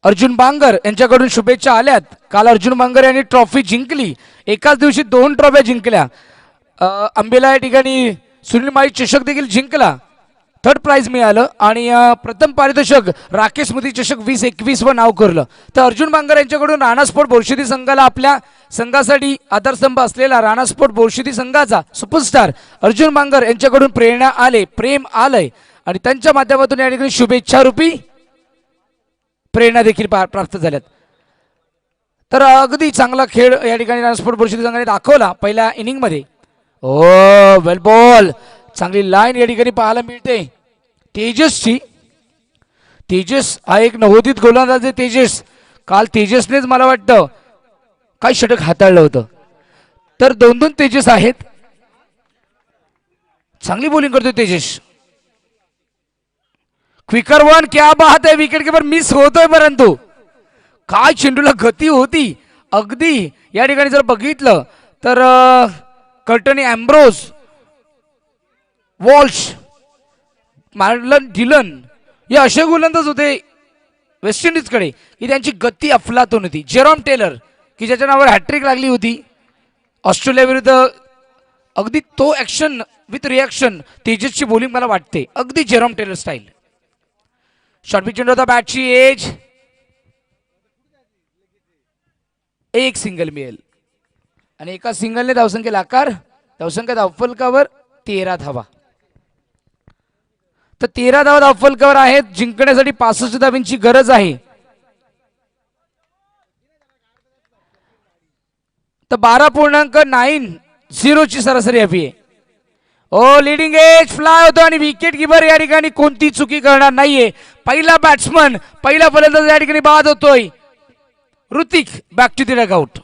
Arjun Bangar यांच्याकडून शुभेच्छा आल्यात. काल अर्जुन बांगर यांनी ट्रॉफी जिंकली, एकाच दिवशी 2 ट्रॉफ्या जिंकल्या. अंबेला या ठिकाणी सुनील माळी चषक देखील जिंकला. थर्ड प्राइज मिळालं आणि प्रथम पारितोषिक राकेश स्मृती चषक 2021 व नाव करलं. तर अर्जुन बांगर यांच्याकडून राणा स्पोर्ट बोरशिदी संघाला आपल्या संघासाठी आधारस्तंभ असलेला राणा स्पोर्ट बोरशिदी संघाचा सुपरस्टार अर्जुन बांगर यांच्याकडून प्रेरणा आले, प्रेम आलंय आणि त्यांच्या माध्यमातून या ठिकाणी शुभेच्छा रूपी प्रेरणा देखील प्राप्त झाल्यात. तर अगदी चांगला खेळ या ठिकाणी राणा स्पोर्ट बोरशिदी संघाने दाखवला पहिल्या इनिंगमध्ये. ओ वेल बॉल, चांगली लाईन या ठिकाणी पाहायला मिळते तेजसची. तेजस हा एक नवोदित गोलंदाज आहे. तेजस, काल तेजसनेच मला वाटतं काय षटक हाताळलं होतं. तर 2-2 तेजस आहेत. चांगली बॉलिंग करतोय तेजस. क्विकर वन, क्या बात आहे. विकेट कीपर मिस होतोय परंतु काय चेंडूला गती होती अगदी. या ठिकाणी जर बघितलं तर कर्टनी अँब्रोज, वॉल्श, मार्लन डिलन हे असे गोलंदाज होते वेस्ट इंडिजकडे की त्यांची गती अफलातून होती. जेरॉम टेलर की ज्याच्या नावावर हॅट्रिक लागली होती ऑस्ट्रेलिया विरुद्ध, अगदी तो ऍक्शन विथ रिॲक्शन तेजसची बॉलिंग मला वाटते अगदी Jerome Taylor style. Short pitch चेंडू होता, बॅटची एज, एक सिंगल मिळेल आणि एका सिंगलने धावसंख्येला आकार. धावसंख्या धावफलकावर 13 धावा. तर 13 धावा धावफलकावर आहेत. जिंकण्यासाठी 65 धावांची गरज आहे. तर 12.90 ची सरासरी हवी आहे. ओ लिडिंग एज फ्लाय होतो आणि विकेट किपर या ठिकाणी कोणती चुकी करणार नाहीये. पहिला बॅट्समन, पहिला फलंदाज या ठिकाणी बाद होतोय. Hrithik back to the dugout.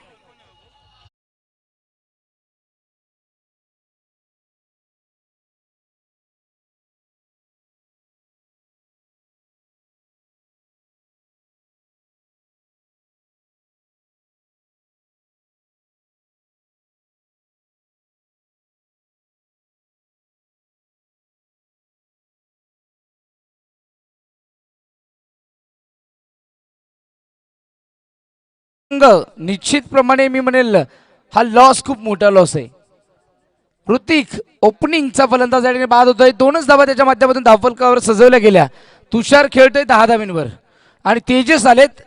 निश्चितप्रमाणे मी म्हणेल हा लॉस खूप मोठा लॉस आहे. ऋतिक ओपनिंगचा फलंदाज या ठिकाणी बाद होतोय. 2च धावा त्याच्या माध्यमातून धावफलकावर सजवल्या गेल्या. तुषार खेळतोय 10 धावांवर आणि तेजस आलेत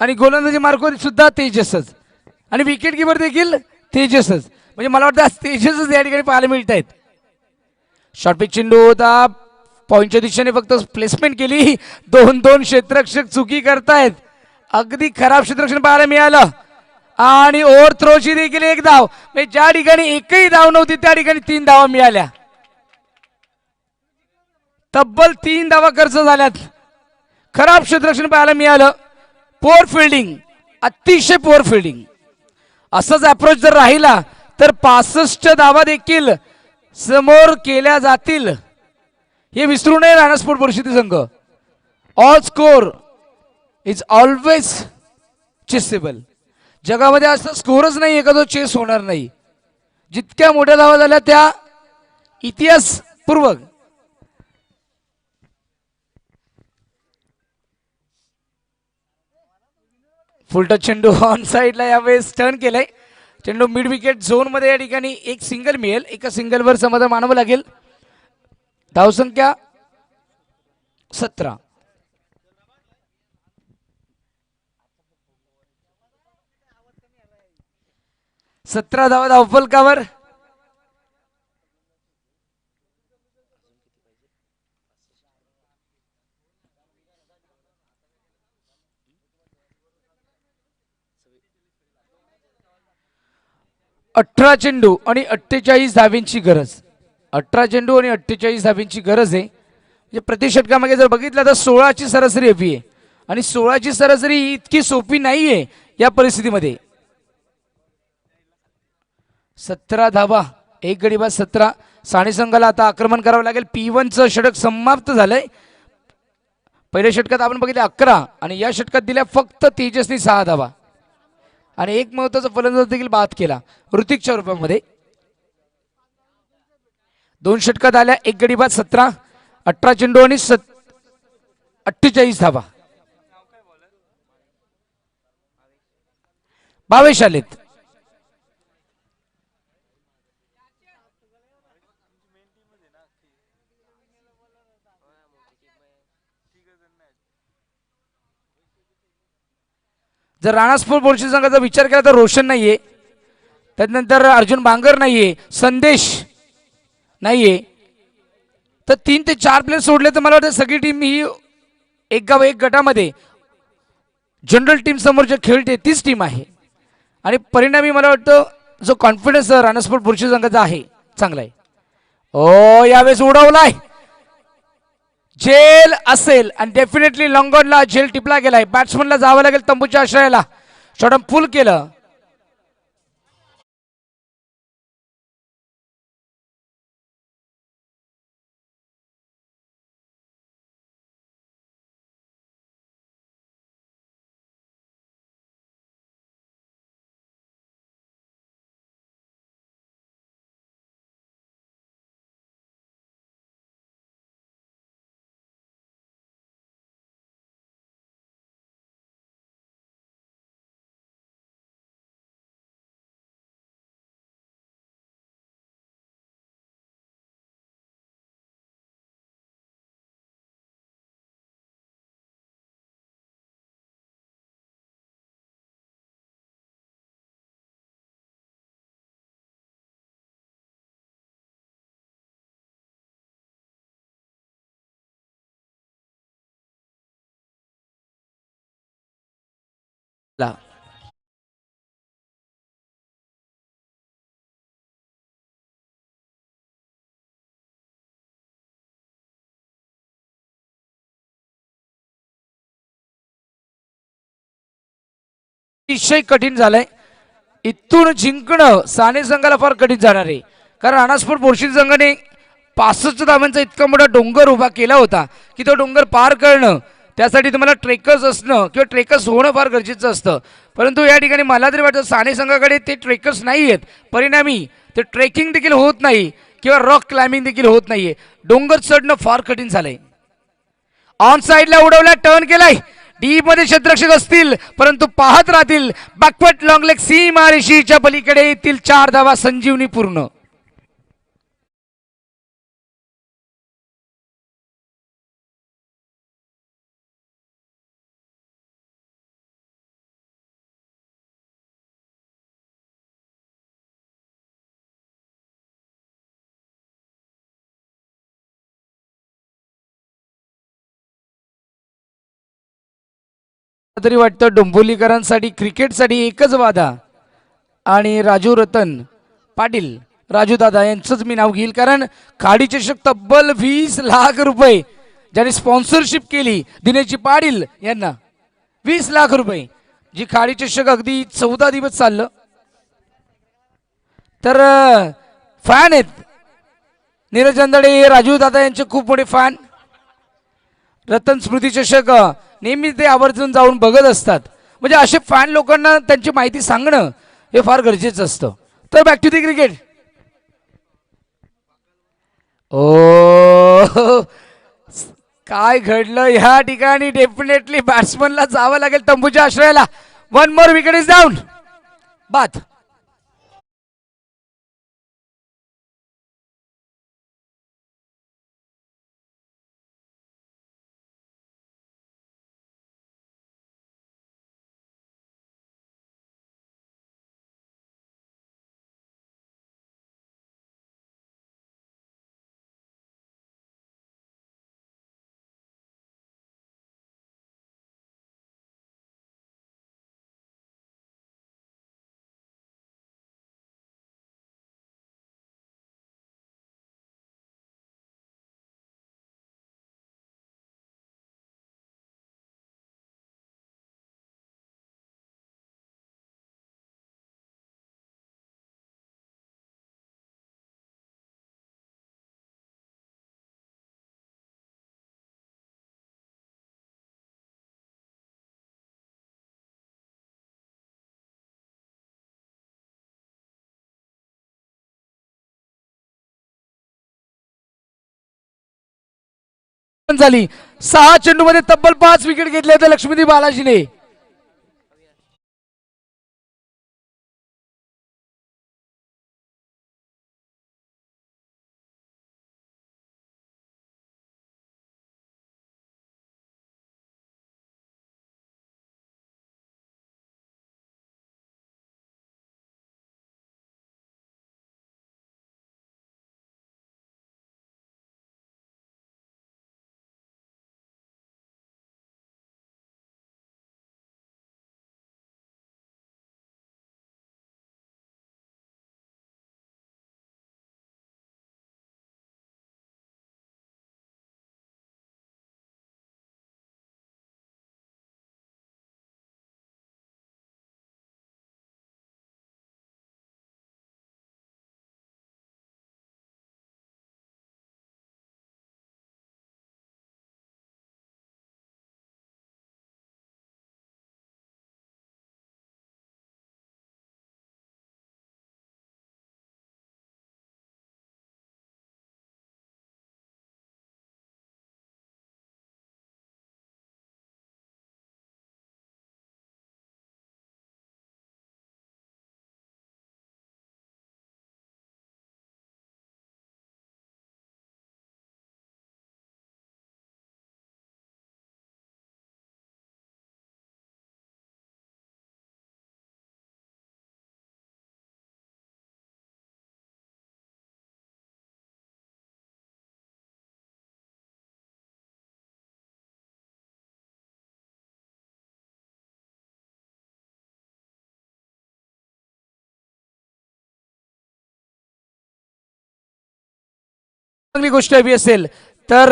आणि गोलंदाजी मार्कवर सुद्धा तेजसच आणि विकेट किपर देखील तेजसच. म्हणजे मला वाटतं आज तेजसच या ठिकाणी पाहायला मिळत आहेत. शॉर्ट पिच चेंडू होता, पॉईंटच्या दिशेने फक्त प्लेसमेंट केली. 2-2 क्षेत्ररक्षक चुकी करतायत. अगदी खराब क्षेत्ररक्षण पाहायला मिळालं आणि ओव्हर थ्रोची देखील एक धाव. म्हणजे ज्या ठिकाणी एकही धाव नव्हती त्या ठिकाणी 3 धावा मिळाल्या. तब्बल 3 धावा खर्च झाल्यात. खराब क्षेत्ररक्षण पाहायला मिळालं. पोअर फिल्डिंग, अतिशय पोअर फिल्डिंग. असंच अप्रोच जर राहिला तर 65 धावा देखील समोर केल्या जातील. हे विसरू नये राणा स्पोर्ट बोरशिदी संघ. All score is always Chessable. जगामध्ये असं स्कोरच नाही का जो चेस होणार नाही. जितक्या मोठ्या धावा झाल्या त्या इतिहासपूर्वक. फुलटच चेंडू ऑन साईडला यावेळेस टर्न केलाय. चेंडू मिड विकेट झोन मध्ये या ठिकाणी एक सिंगल मिळेल. एका सिंगलवर समाधान मानावं लागेल. धावसंख्या 17. धावा धावफलकावर. अठरा चेंडू आणि 48 धावींची गरज. 18 चेंडू आणि 48 धावींची गरज आहे. म्हणजे प्रति षटकामागे जर बघितलं तर 16ची सरासरी हवी आहे आणि 16ची सरासरी इतकी सोपी नाहीये या परिस्थितीमध्ये. 17 धावा, एक गडी बाद 17. साने संघाला आता आक्रमण करावं लागेल. P1चं षटक समाप्त झालंय. पहिल्या षटकात आपण बघितले 11 आणि या षटकात दिल्या फक्त तेजसनी 6 धावा आणि एक महत्वाचा फलंदाज देखील बाद केला ऋतिकच्या रूपामध्ये. 2 षटकात आल्या, एक गडी बाद 17, 18 चेंडू आणि 48 धावा. भावेश आलेत. जर राणा स्पोर्ट बोर्ड संघाचा विचार केला तर रोशन नाहीये, त्यानंतर अर्जुन बांगर नाहीये, संदेश नाहीये, तर 3 ते 4 प्लेयर सोडले तर मला वाटतं सगळी टीम ही एक गाव एक गटामध्ये जनरल टीम समोर जे खेळते तीच टीम आहे. आणि परिणामी मला वाटतं जो कॉन्फिडन्स राणा स्पोर्ट बुरशी संघाचा आहे चांगला आहे. ओ यावेळेस उडवलाय, झेल असेल आणि डेफिनेटली लॉंगॉनला झेल टिपला गेलाय. बॅट्समनला जावं लागेल तंबूच्या आश्रयाला. शॉट पुल केलं. अतिशय कठीण झालंय. इथून जिंकणं साने संघाला फार कठीण जाणार आहे, कारण राणास्पोर्ट बोरशी संघाने 65 धावांचा इतका मोठा डोंगर उभा केला होता की तो डोंगर पार करणं त्यासाठी तुम्हाला ट्रेकर्स असणं किंवा ट्रेकर्स होणं फार गरजेचं असतं. परंतु या ठिकाणी मला तरी वाटतं साने संघाकडे ते ट्रेकर्स नाही आहेत. परिणामी ते ट्रेकिंग देखील होत नाही किंवा रॉक क्लाइम्बिंग देखील होत नाहीये. डोंगर चढणं फार कठीण झालंय. ऑन साईडला उडवला, टर्न केलाय. डीप मध्ये क्षेत्ररक्षक असतील परंतु पाहत राहतील. बॅकवर्ड लॉंग लेग सीमा रेषेच्या पलीकडे येतील 4 धावा. संजीवनी पूर्ण. तरी वाटतं डोंबिवलीकरांसाठी क्रिकेटसाठी एकच वादा आणि राजू रतन पाटील राजू दादा यांचंच मी नाव घेईल, कारण खाडी चषक तब्बल 20 लाख रुपये ज्यांनी स्पॉन्सरशिप केली दिनेशजी पाटील यांना. 20 लाख रुपये, जी खाडी चषक अगदी 14 दिवस चाललं. तर फॅन आहेत नीरज अंदडे राजू दादा यांचे खूप मोठे फॅन. रतन स्मृती चषक नेहमी ते आवर्जून जाऊन बघत असतात. म्हणजे असे फॅन लोकांना त्यांची माहिती सांगणं हे फार गरजेचं असतं. तर बॅक टू दी क्रिकेट. ओ काय घडलं ह्या ठिकाणी. डेफिनेटली बॅट्समनला जावं लागेल तंबूच्या आश्रयाला. 1 मोर विकेट इज डाऊन. बाद. झाली 6 चेंडूमध्ये तब्बल 5 विकेट घेतले होते लक्ष्मीदेवी बालाजीने. चांगली गोष्ट हवी असेल तर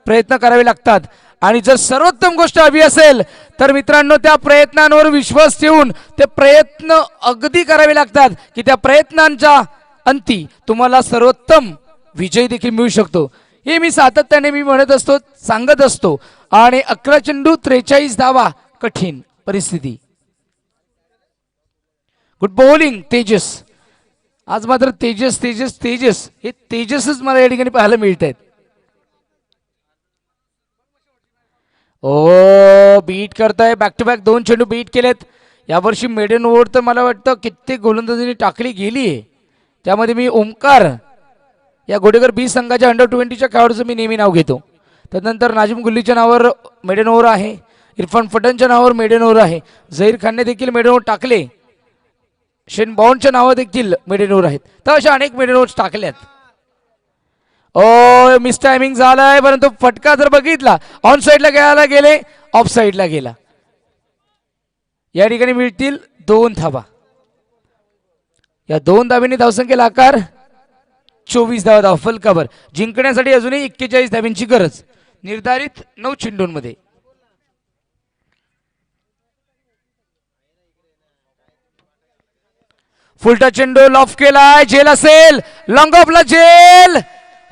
प्रयत्न करावे लागतात आणि जर सर्वोत्तम गोष्ट हवी असेल तर मित्रांनो त्या प्रयत्नांवर विश्वास ठेवून ते प्रयत्न अगदी करावे लागतात की त्या प्रयत्नांच्या अंती तुम्हाला सर्वोत्तम विजय देखील मिळू शकतो. हे मी सातत्याने म्हणत असतो, सांगत असतो. आणि 11 चेंडू 43 धावा, कठीण परिस्थिती. Good bowling Tejas. आज मात्र तेजस तेजस तेजस हे तेजसच मला या ठिकाणी पाहायला मिळत आहेत. ओ बीट करताय, बॅक टू बॅक 2 चेंडू बीट केलेत. यावर्षी मेडन ओव्हर तर मला वाटतं कित्येक गोलंदाजांनी टाकली गेली आहे. त्यामध्ये मी ओमकार या घोडेकर बी संघाच्या अंडर-20च्या खेळाडूचं मी नेहमी नाव घेतो. त्यानंतर नाजिम गुल्लीच्या नावावर मेडन ओव्हर आहे, इरफान पठाणच्या नावावर मेडन ओव्हर आहे, झहीर खानने देखील मेडन ओव्हर टाकले, शेन बॉन्डच्या नावावर देखील मेडन ओव्हर आहेत. तर अशा अनेक मेडन ओव्हर्स टाकल्यात. ओ मिस टायमिंग झालाय, परंतु फटका जर बघितला ऑन साईडला घ्यायला गेले, ऑफ साईडला गेला. या ठिकाणी मिळतील 2 धावा. या 2 धावेने धावसंख्येला आकार 24 धावा. धावफल कव्हर जिंकण्यासाठी अजूनही 41 धाव्यांची गरज निर्धारित 9 चेंडूंमध्ये. फुलटा चेंडू लॉफ केलाय, जेल असेल, लॉंग ऑफला जेल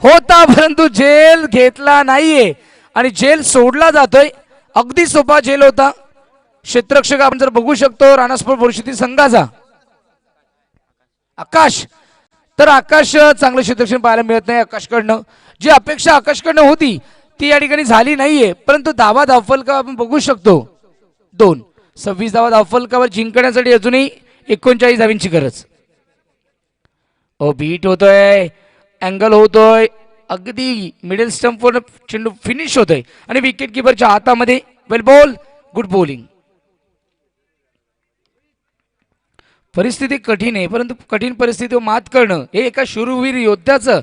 होता परंतु जेल घेतला नाहीये आणि जेल सोडला जातोय. अगदी सोपा जेल होता. क्षेत्ररक्षक आपण जर बघू शकतो राणा स्पोर्ट बोरशिती संघाचा आकाश, तर आकाश चांगलं क्षेत्ररक्षण पाहायला मिळत नाही आकाशकडनं. जी अपेक्षा आकाशकडनं होती ती या ठिकाणी झाली नाहीये. परंतु धावा धावफलकावर आपण बघू शकतो 2. 26 धावा धावफलकावर जिंकण्यासाठी अजूनही 39 धाव्यांची गरज. ओ बीट होतोय, अँगल होतोय, अगदी मिडल स्टंपवर चेंडू फिनिश होतोय आणि विकेट किपरच्या हातामध्ये. वेल बॉल, गुड बॉलिंग. परिस्थिती कठीण आहे, परंतु कठीण परिस्थितीवर मात करणं हे एका शूरवीर योद्ध्याचं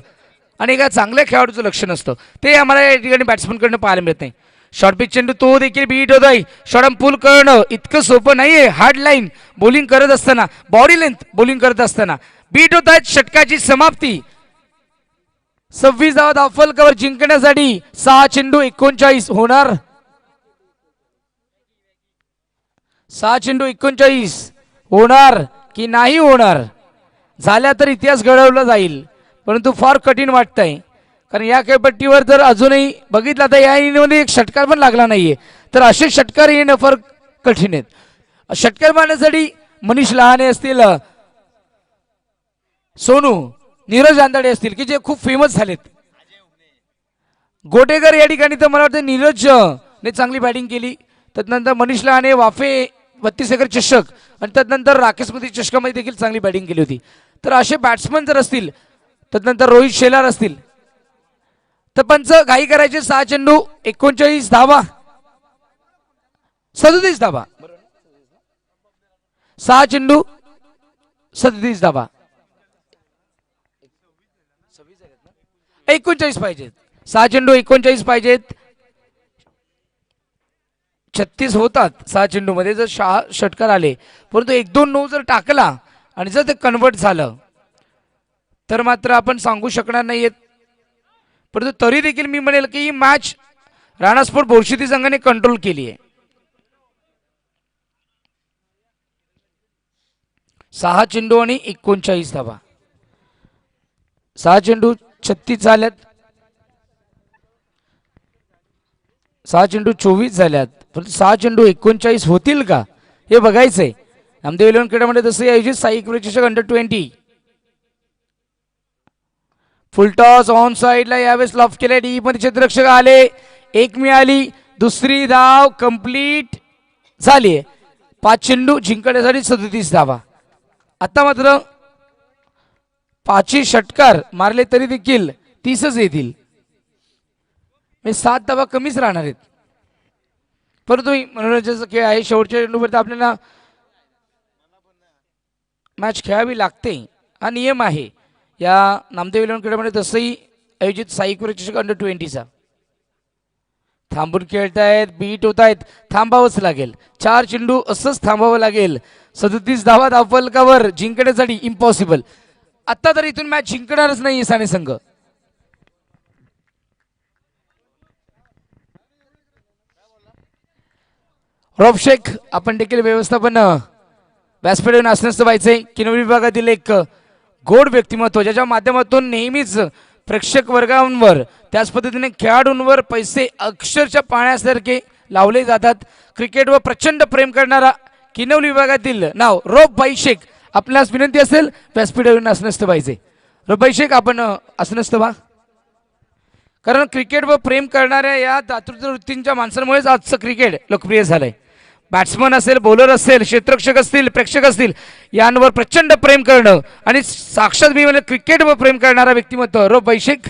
आणि एका चांगल्या खेळाडूचं लक्षण असतं. ते आम्हाला या ठिकाणी बॅट्समनकडनं पाहायला मिळत नाही. शॉर्ट पिच चेंडू तो देखील बीट होतोय. शॉर्ट पुल करणं इतकं सोपं नाहीये. हार्ड लाईन बॉलिंग करत असताना, बॉडी लेंथ बॉलिंग करत असताना बीट होत आहेत. षटकाची समाप्ती. 26 धावा धावफलकावर जिंकण्यासाठी 6 चेंडू 39 होणार. 6 चेंडू 39 होणार की नाही होणार. झाल्या तर इतिहास घडवला जाईल, परंतु फार कठीण वाटतंय. कारण या खेळपट्टीवर जर अजूनही बघितला तर या इनिंगमध्ये एक षटकार पण लागला नाहीये. तर असे षटकार येणं फार कठीण आहेत. षटकार मारण्यासाठी मनीष लहाने असतील, सोनू, नीरज आंदाडे असतील की जे खूप फेमस झालेत. गोटेकर या ठिकाणी तर मला वाटतं नीरजने चांगली बॅटिंग केली. त्यानंतर मनीष लहाने वाफे 32 एकर चषक आणि त्यानंतर राकेशमध्ये चषकामध्ये देखील चांगली बॅटिंग केली होती. तर असे बॅट्समन जर असतील, त्यानंतर रोहित शेलार असतील, तर पंच घाई करायचे. 6 चेंडू 39 धावा, 37 धावा. 6 चेंडू 37 धावा, 39 पाहिजेत. 6 चेंडू 39 पाहिजेत. 36 होतात 6 चेंडू मध्ये जर षटकार आले. परंतु 1-2-9 जर टाकला आणि जर ते कन्वर्ट झालं तर मात्र आपण सांगू शकणार नाहीयेत. परंतु तरी देखील मी म्हणेल की ही मॅच राणा स्पोर्ट बोरशिती संघाने कंट्रोल केली आहे. 6 चेंडू आणि 39 धावा. 6 चेंडू 36 झाल्यात, 6 चेंडू 24 झाल्यात. परंतु 6 चेंडू 39 होतील का हे बघायचंय. नामदेव 11 क्रीडामध्ये तसं आयोजित साई चषक अंडर-20 फुलटॉस ऑन साईडला यावेळेस लॉफ केले. डी मध्ये क्षेत्ररक्षक आले, एक मिळाली, दुसरी धाव कंप्लीट झाली. 5 चेंडू जिंकण्यासाठी 37 धावा. आता मात्र 5 षटकार मारले तरी देखील 30च येतील, 7 धावा कमीच राहणार आहेत. परंतु मनोरंजनाचा खेळ आहे. शेवटच्या चेंडूवर आपल्याला मॅच खेळावी लागते, हा नियम आहे या नामदेव 11 क्रीडामध्ये. तसंही आयोजित साई चषक अंडर-20चा. थांबून खेळतायत, बीट होत आहेत, थांबावंच लागेल. 4 चेंडू असंच थांबावं लागेल. 37 धावा धावफलकावर जिंकण्यासाठी इम्पॉसिबल. आता तर इथून मॅच जिंकणारच नाही साने संघ. रॉब शेख आपण देखील व्यवस्थापन व्यासपीठावर असण्यास व्हायचंय. किनवली विभागातील एक गोड व्यक्तिमत्व ज्याच्या माध्यमातून नेहमीच प्रेक्षक वर्गांवर त्याच पद्धतीने खेळाडूंवर पैसे अक्षरशः पाण्यासारखे लावले जातात. क्रिकेटवर प्रचंड प्रेम करणारा किनवली विभागातील नाव रौफभाई शेख. आपल्यास विनंती असेल व्यासपीठावर असण्यास पाहिजे. रौफभाई शेख आपण असण्यास व्हा. कारण क्रिकेटवर प्रेम करणाऱ्या या दातृत्व वृत्तींच्या माणसांमुळेच आजचं क्रिकेट लोकप्रिय झालंय. बॅट्समन असेल, बॉलर असेल, क्षेत्ररक्षक असतील, प्रेक्षक असतील, यांवर प्रचंड प्रेम करणं आणि साक्षात मी म्हणजे क्रिकेटवर प्रेम करणारा व्यक्तिमत्व रौफभाई शेख.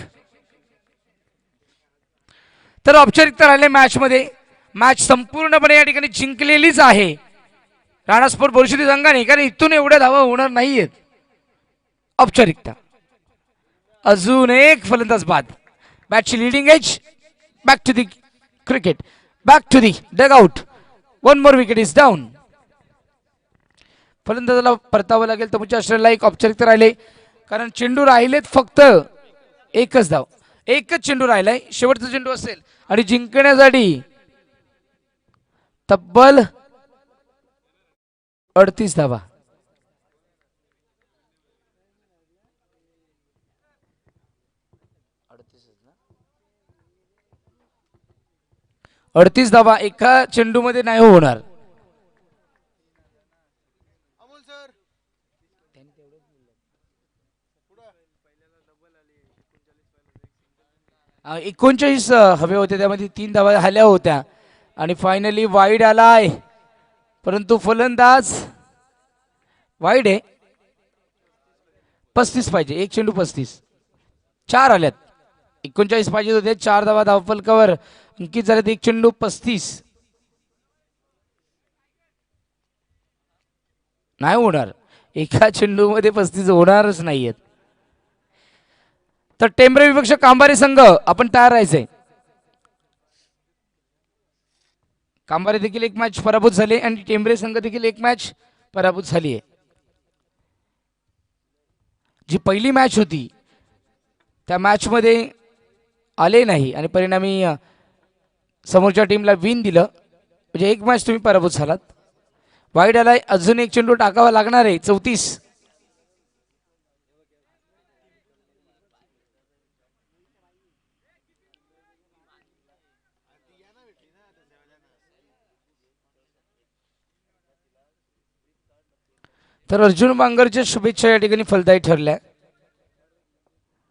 तर औपचारिकता राहिले मॅचमध्ये. मॅच संपूर्णपणे या ठिकाणी जिंकलेलीच आहे राणा स्पोर्ट बोरशेती संघाने, कारण इथून एवढ्या धावा होणार नाहीयेत. औपचारिकता. अजून एक फलंदाज बाद. बॅटची leading edge. Back to the cricket, back to the dugout. One more wicket is down. फलंदाजाला परतावं लागेल. तर मुच्या आश्रयाला एक औपचारिकता राहिले, कारण चेंडू राहिलेत फक्त एकच धाव. एकच चेंडू राहिलाय, शेवटचा चेंडू असेल आणि जिंकण्यासाठी तब्बल 38 धावा. अडतीस धावा एका चेंडू मध्ये नाही होणार. एकोणचाळीस हवे होते, त्यामध्ये 3 धावा आल्या होत्या आणि फायनली वाईड आलाय. परंतु फलंदाज वाईड आहे. 35 पाहिजे, एक चेंडू 35. 4 आल्यात. 39 पाहिजे होते. 4 धावा धावफलकावर अंकित झाल्यात. एक चेंडू 35. नाही होणार. एका चेंडू मध्ये 35 होणारच नाहीयेत. तर टेंबरे विपक्ष कांबारी संघ आपण तयार राहायचंय. कांबारी देखील एक मॅच पराभूत झाले आणि टेंबरे संघ देखील एक मॅच पराभूत झाली आहे. जी पहिली मॅच होती त्या मॅच मध्ये आले नाही आणि परिणामी समोरच्या टीमला विन दिलं. म्हणजे एक मॅच तुम्ही पराभूत झालात. वाईड आलाय. अजून एक चेंडू टाकावा लागणार आहे. 34. तर अर्जुन बांगरच्या शुभेच्छा या ठिकाणी फलदायी ठरल्या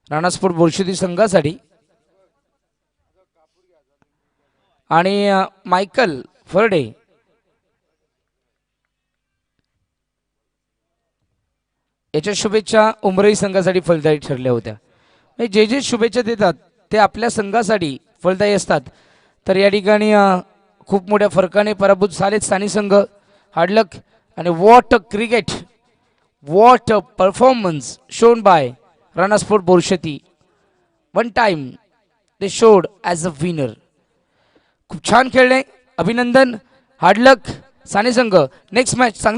राणा स्पोर्ट बोरशेती संघासाठी. आणि मायकल फरडे याच्या शुभेच्छा उमरई संघासाठी फलदायी ठरल्या होत्या. जे जे शुभेच्छा देतात ते आपल्या संघासाठी फलदायी असतात. तर या ठिकाणी खूप मोठ्या फरकाने पराभूत झालेत स्थानिक संघ. हार्डलक आणि what a cricket, what a performance shown by Rana sport Borsheti. One time they showed as a winner. खूप छान खेळले. अभिनंदन. हार्डलक साने संघ. नेक्स्ट मॅच चांगली